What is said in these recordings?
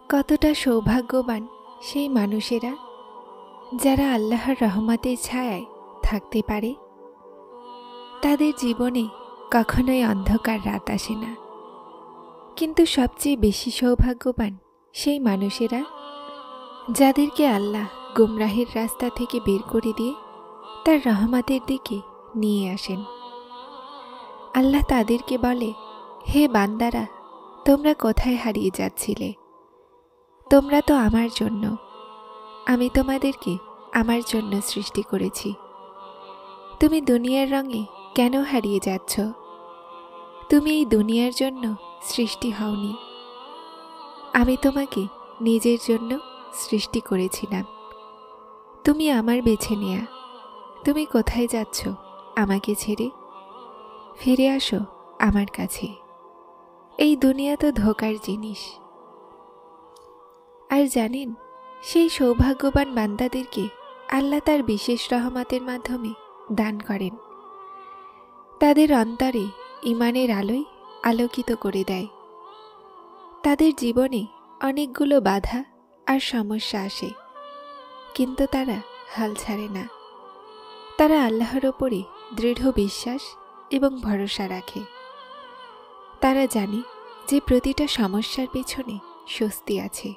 কতটা সৌভাগ্যবান সেই মানুষেরা যারা আল্লাহর রহমতের ছায়ায় থাকতে পারে। তাদের জীবনে কখনোই অন্ধকার রাত আসে না। কিন্তু সবচেয়ে বেশি সৌভাগ্যবান সেই মানুষেরা যাদেরকে আল্লাহ গুমরাহের রাস্তা থেকে বের করে দিয়ে তার রহমতের দিকে নিয়ে আসেন। আল্লাহ তাদেরকে বলে, হে বান্দারা, তোমরা কোথায় হারিয়ে যাচ্ছিলে? তোমরা তো আমার জন্য, আমি তোমাদেরকে আমার জন্য সৃষ্টি করেছি। তুমি দুনিয়ার রঙে কেন হারিয়ে যাচ্ছ? তুমি এই দুনিয়ার জন্য সৃষ্টি হওনি। আমি তোমাকে নিজের জন্য সৃষ্টি করেছিলাম। তুমি আমার বেছে নেয়া। তুমি কোথায় যাচ্ছ আমাকে ছেড়ে? ফিরে আসো আমার কাছে। এই দুনিয়া তো ধোঁকার জিনিস। আর জানেন, সেই সৌভাগ্যবান বান্দাদেরকে আল্লাহ তার বিশেষ রহমতের মাধ্যমে দান করেন। তাদের অন্তরে ঈমানের আলোয় আলোকিত করে দেয়। তাদের জীবনে অনেকগুলো বাধা আর সমস্যা আসে, কিন্তু তারা হাল ছাড়ে না। তারা আল্লাহর ওপরে দৃঢ় বিশ্বাস এবং ভরসা রাখে। তারা জানে যে প্রতিটা সমস্যার পেছনে স্বস্তি আছে।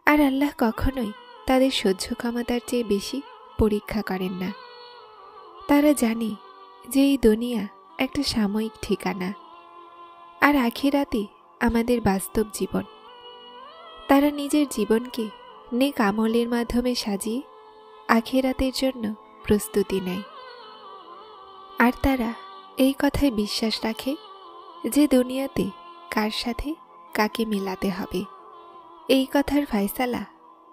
আর আল্লাহ কখনোই তাদের সহ্য ক্ষমতার চেয়ে বেশি পরীক্ষা করেন না। তারা জানে যে এই দুনিয়া একটা সাময়িক ঠিকানা, আর আখিরাতে আমাদের বাস্তব জীবন। তারা নিজের জীবনকে নেক আমলের মাধ্যমে সাজিয়ে আখিরাতের জন্য প্রস্তুতি নেয়। আর তারা এই কথায় বিশ্বাস রাখে যে দুনিয়াতে কার সাথে কাকে মেলাতে হবে, এই কথার ফয়সালা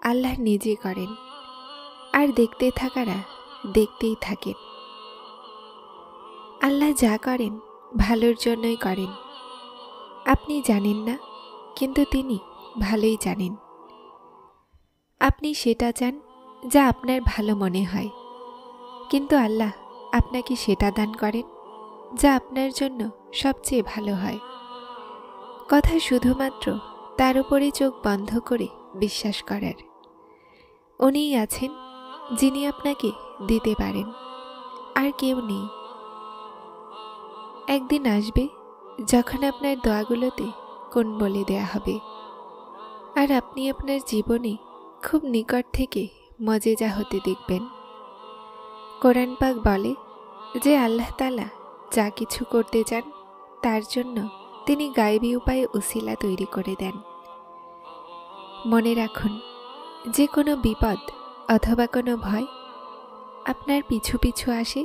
আল্লাহ নিজে করেন। আর দেখতে থাকারা দেখতেই থাকেন। আল্লাহ যা করেন ভালোর জন্যই করেন। আপনি জানেন না, কিন্তু তিনি ভালোই জানেন। আপনি সেটা চান যা আপনার ভালো মনে হয়, কিন্তু আল্লাহ আপনাকে সেটা দান করেন যা আপনার জন্য সবচেয়ে ভালো হয়। কথা শুধুমাত্র তার উপরে চোখ বন্ধ করে বিশ্বাস করার। উনিই আছেন যিনি আপনাকে দিতে পারেন, আর কেউ নেই। একদিন আসবে যখন আপনার দোয়াগুলোতে কোন বলে দেয়া হবে, আর আপনি আপনার জীবনে খুব নিকট থেকে মজেজা হতে দেখবেন। কোরআন পাক বলে যে আল্লাহ তাআলা যা কিছু করতে চান তার জন্য তিনি গায়েবী উপায়ে উসিলা তৈরি করে দেন। মনে রাখুন, যে কোনো বিপদ অথবা কোনো ভয় আপনার পিছু পিছু আসে,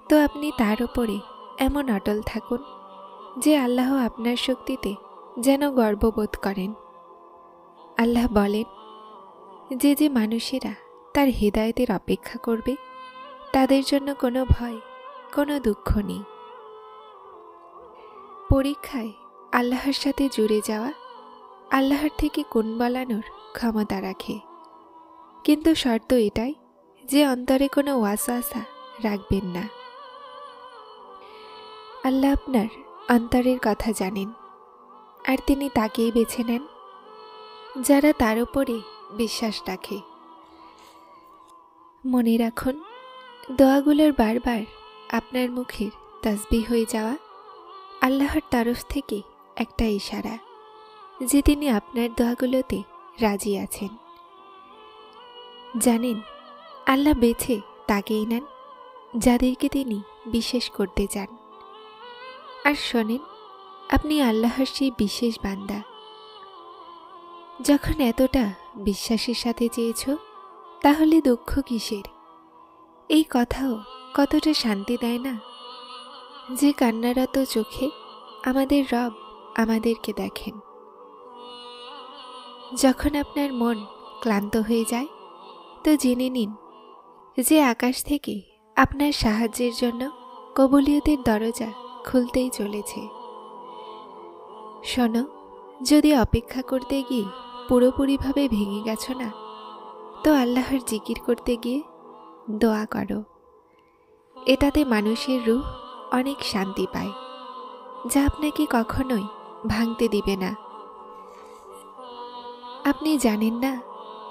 তো আপনি তার উপরে এমন অটল থাকুন যে আল্লাহ আপনার শক্তিতে যেন গর্ববোধ করেন। আল্লাহ বলেন, যে যে মানুষেরা তার হেদায়েতের অপেক্ষা করবে তাদের জন্য কোনো ভয়, কোনো দুঃখ নেই। পরীক্ষায় আল্লাহর সাথে জুড়ে যাওয়া আল্লাহর থেকে কোন বলানোর ক্ষমতা রাখে, কিন্তু শর্ত এটাই যে অন্তরে কোনো ওয়াসওয়াসা রাখবেন না। আল্লাহ আপনার অন্তরের কথা জানেন, আর তিনি তাকেই বেছে নেন যারা তার উপরে বিশ্বাস রাখে। মনে রাখুন, দোয়াগুলোর বারবার আপনার মুখের তাসবিহ হয়ে যাওয়া আল্লাহর তরফ থেকে একটা ইশারা যে তিনি আপনার দোয়াগুলোতে রাজি আছেন। জানেন, আল্লাহ বেছে তাকেই নেন যাদেরকে তিনি বিশেষ করতে চান। আর শোনেন, আপনি আল্লাহর সেই বিশেষ বান্দা। যখন এতটা বিশ্বাসের সাথে চেয়েছ, তাহলে দুঃখ কিসের? এই কথাও কতটা শান্তি দেয় না যে কান্নারত চোখে আমাদের রব আমাদেরকে দেখেন। যখন আপনার মন ক্লান্ত হয়ে যায়, তো জেনে নিন যে আকাশ থেকে আপনার সাহায্যের জন্য কবুলিয়তের দরজা খুলতেই চলেছে। শোনো, যদি অপেক্ষা করতে গিয়ে পুরোপুরিভাবে ভেঙে গেছ না, তো আল্লাহর জিকির করতে গিয়ে দোয়া করো। এটাতে মানুষের রূহ অনেক শান্তি পায়, যা আপনাকে কখনোই ভাঙতে দিবে না। আপনি জানেন না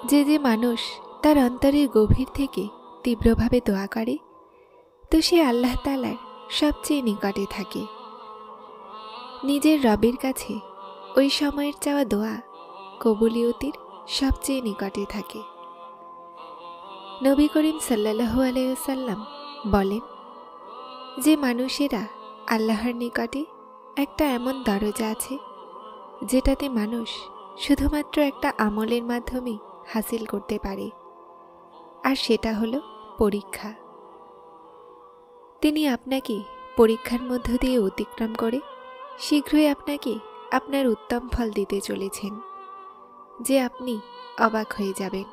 যে যে মানুষ তার অন্তরের গভীর থেকে তীব্রভাবে দোয়া করে, তো সে আল্লাহ তাআলার সবচেয়ে নিকটে থাকে। নিজের রবের কাছে ওই সময়ের চাওয়া দোয়া কবুলিয়তির সবচেয়ে নিকটে থাকে। নবী করিম সাল্লাল্লাহু আলাইহি ওয়াসাল্লাম বলেন, যে মানুষেরা আল্লাহর নিকটে একটা এমন দরজা আছে যেটাতে মানুষ শুধুমাত্র একটা আমলের মাধ্যমে হাসিল করতে পারে, আর সেটা হলো পরীক্ষা। তিনি আপনাকে পরীক্ষার মধ্য দিয়ে অতিক্রম করে শীঘ্রই আপনাকে আপনার উত্তম ফল দিতে চলেছেন, যে আপনি অবাক হয়ে যাবেন।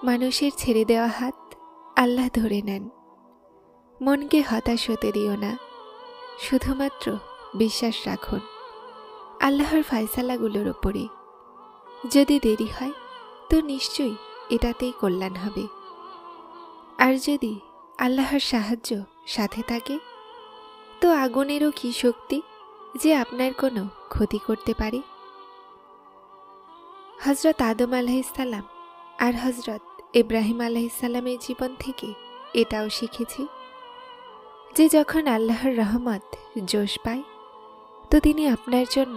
মানুষের ছেড়ে দেওয়া হাত আল্লাহ ধরে নেন। মনকে হতাশ হতে দিও না, শুধুমাত্র বিশ্বাস রাখুন আল্লাহর ফায়সালাগুলোর ওপরে। যদি দেরি হয় তো নিশ্চয়ই এটাতেই কল্যাণ হবে, আর যদি আল্লাহর সাহায্য সাথে থাকে তো আগুনেরও কি শক্তি যে আপনার কোনো ক্ষতি করতে পারে। হযরত আদম আলাইহিসসালাম আর হযরত ইব্রাহিম আলাইহিসসালামের জীবন থেকে এটাও শিখেছি যে যখন আল্লাহর রহমত জোশ পায় তো তিনি আপনার জন্য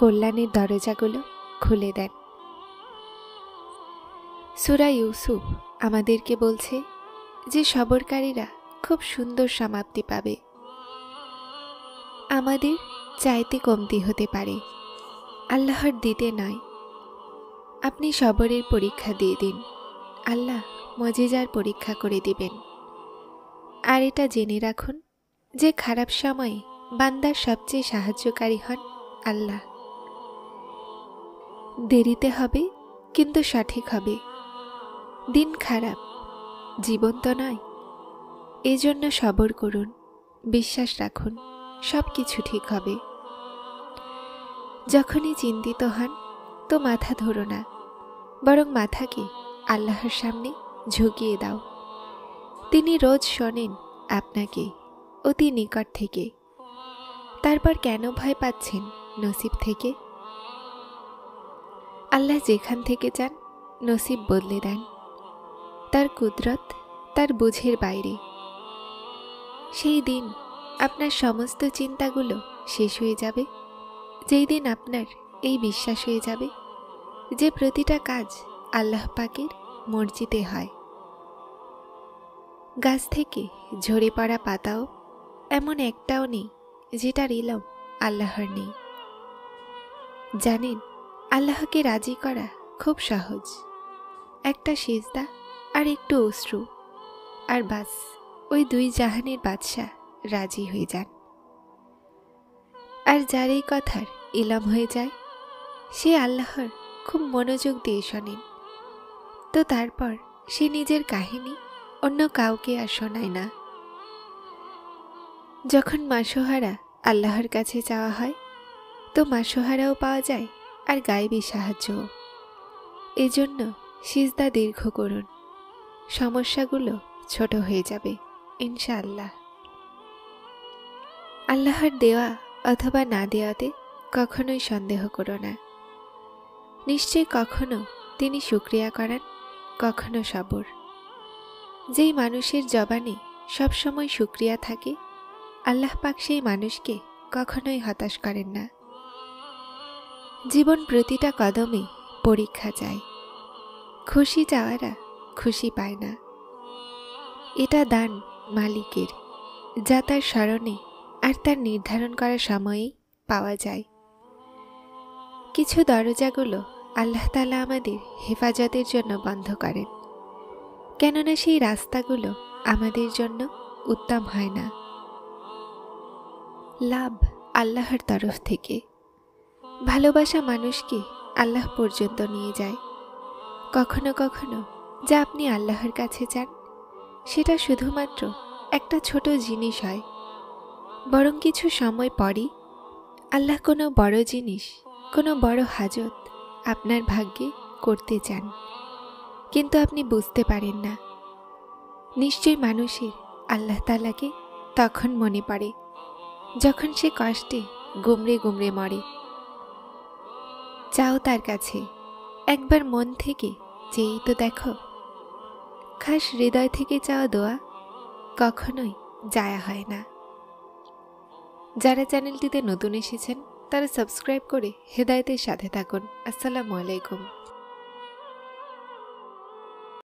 কল্যাণের দরজাগুলো খুলে দেন। সূরা ইউসুফ আমাদেরকে বলছে যে সবরকারীরা খুব সুন্দর সমাপ্তি পাবে। আমাদের চাইতে কমতি হতে পারে, আল্লাহর দিতে নয়। আপনি সবরের পরীক্ষা দিয়ে দিন, আল্লাহ মজিজার পরীক্ষা করে দিবেন। আর এটা জেনে রাখুন যে খারাপ সময়ে বান্দার সবচেয়ে সাহায্যকারী হন আল্লাহ। দেরিতে হবে কিন্তু সঠিক হবে। দিন খারাপ, জীবন তো নয়। এজন্য সবর করুন, বিশ্বাস রাখুন সব কিছু ঠিক হবে। যখনই চিন্তিত হন তো মাথা ধরো না, বরং মাথাকে আল্লাহর সামনে ঝুঁকিয়ে দাও। তিনি রোজ শোনেন আপনাকে অতি নিকট থেকে। তারপর কেন ভয় পাচ্ছেন নসিব থেকে? আল্লাহ যেখান থেকে চান নসিব বদলে দেন। তার কুদরত তার বুঝের বাইরে। সেই দিন আপনার সমস্ত চিন্তাগুলো শেষ হয়ে যাবে, যেই দিন আপনার এই বিশ্বাস হয়ে যাবে যে প্রতিটা কাজ আল্লাহ পাকের মর্জিতে হয়। গাছ থেকে ঝরে পড়া পাতাও এমন একটাও নেই যেটার ইলম আল্লাহর নেই। জানেন, আল্লাহকে রাজি করা খুব সহজ। একটা সিজদা আর একটু অশ্রু, আর বাস ওই দুই জাহানের বাদশা রাজি হয়ে যান। আর যার এই কথার ইলম হয়ে যায় সে আল্লাহর খুব মনোযোগ দিয়ে শোনেন, তো তারপর সে নিজের কাহিনী অন্য কাউকে আর শোনায় না। যখন মাসোহারা আল্লাহর কাছে চাওয়া হয় তো মাসোহারাও পাওয়া যায় আর গায়েবী সাহায্যও। এজন্য সিজদা দীর্ঘ করুন, সমস্যাগুলো ছোট হয়ে যাবে ইনশাআল্লাহ। আল্লাহর দেওয়া অথবা না দেওয়াতে কখনোই সন্দেহ করো না। নিশ্চয় কখনো তিনি শুকরিয়া করান, কখনো সবর। যেই মানুষের জবানে সবসময় শুকরিয়া থাকে আল্লাহ পাক সেই মানুষকে কখনোই হতাশ করেন না। জীবন প্রতিটা কদমে পরীক্ষা যায়। খুশি চাওয়ারা খুশি পায় না। এটা দান মালিকের, যা তার স্মরণে আর তার নির্ধারণ করা সময়েই পাওয়া যায়। কিছু দরজাগুলো আল্লাহ তাআলা আমাদের হেফাজতের জন্য বন্ধ করেন, কেননা সেই রাস্তাগুলো আমাদের জন্য উত্তম হয় না। লাভ আল্লাহর তরফ থেকে। ভালোবাসা মানুষকে আল্লাহ পর্যন্ত নিয়ে যায়। কখনো কখনো যা আপনি আল্লাহর কাছে চান সেটা শুধুমাত্র একটা ছোট জিনিস হয়, বরং কিছু সময় পরই আল্লাহ কোনো বড় জিনিস, কোনো বড় হাজত আপনার ভাগ্যে করতে চান, কিন্তু আপনি বুঝতে পারেন না। নিশ্চয় মানুষের আল্লাহ তাআলাকে তখন মনে পড়ে যখন সে কষ্টে গুমড়ে গুমড়ে মরে। চাও তার কাছে, একবার মন থেকে চেয়েই তো দেখো। খাস হৃদয় থেকে চাওয়া দোয়া কখনোই জায়া হয় না। যারা চ্যানেলটিতে নতুন এসেছেন তারা সাবস্ক্রাইব করে হেদায়েতের সাথে থাকুন। আসসালামু আলাইকুম।